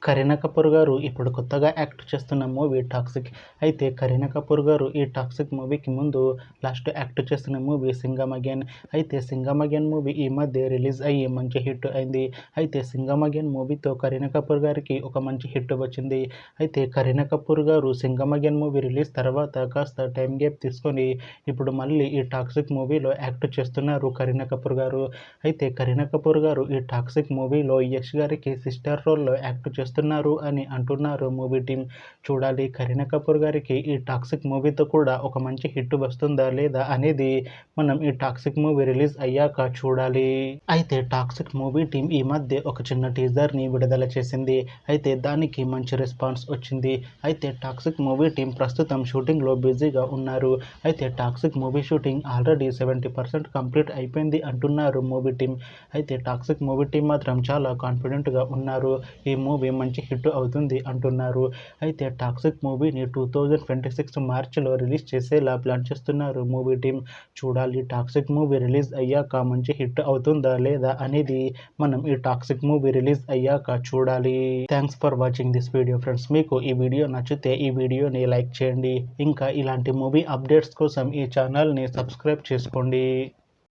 కరీనా కపూర్ గారు ఇప్పుడు కొత్తగా యాక్ట్ చేస్తున్న మూవీ టాక్సిక్. అయితే కరీనా కపూర్ గారు ఈ టాక్సిక్ మూవీకి ముందు లాస్ట్ యాక్ట్ చేస్తున్న మూవీ సింగం అగైన్. అయితే సింగం అగైన్ మూవీ ఈ మధ్య రిలీజ్ అయ్యి మంచి హిట్ అయింది. అయితే సింగం అగైన్ మూవీతో కరీనా కపూర్ గారికి ఒక మంచి హిట్ వచ్చింది. అయితే కరీనా కపూర్ గారు సింగం అగైన్ మూవీ రిలీజ్ తర్వాత కాస్త టైం గ్యాప్ తీసుకొని ఇప్పుడు మళ్ళీ ఈ టాక్సిక్ మూవీలో యాక్ట్ చేస్తున్నారు కరీనా కపూర్ గారు. అయితే కరీనా కపూర్ గారు ఈ టాక్సిక్ మూవీలో యష్ గారికి సిస్టర్ రోల్లో యాక్ట్ చేస్తున్నారు అని అంటున్నారు మూవీ టీం. చూడాలి కరీనా కపూర్ గారికి ఈ టాక్సిక్ మూవీతో కూడా ఒక మంచి హిట్ వస్తుందా లేదా అనేది మనం ఈ టాక్సిక్ మూవీ రిలీజ్ అయ్యాక చూడాలి. అయితే టాక్సిక్ మూవీ టీం ఈ మధ్య ఒక చిన్న టీజర్ని విడుదల చేసింది. అయితే దానికి మంచి రెస్పాన్స్ వచ్చింది. అయితే టాక్సిక్ మూవీ టీం ప్రస్తుతం షూటింగ్లో బిజీగా ఉన్నారు. అయితే toxic movie shooting already 70% complete అయిపోయింది అంటున్నారు మూవీ టీం. అయితే టాక్సిక్ మూవీ టీం మాత్రం చాలా కాన్ఫిడెంట్గా ఉన్నారు. ఈ మూవీ మంచి హిట్ అవుతుంది అంటున్నారు. అయితే టాక్సిక్ మూవీని 2026 మార్చిలో రిలీజ్ చేసేలా ప్లాన్ చేస్తున్నారు మూవీ టీం. చూడాలి టాక్సిక్ మూవీ రిలీజ్ అయ్యాక మంచి హిట్ అవుతుందా లేదా అనేది మనం ఈ టాక్సిక్ మూవీ రిలీజ్ అయ్యాక చూడాలి. Thanks for watching this video friends. మీకు ఈ వీడియో నచ్చితే ఈ వీడియోని లైక్ చేయండి. ఇంకా ఇలాంటి మూవీ అప్డేట్స్ కోసం ఈ ఛానల్ని సబ్స్క్రైబ్ చేసుకోండి.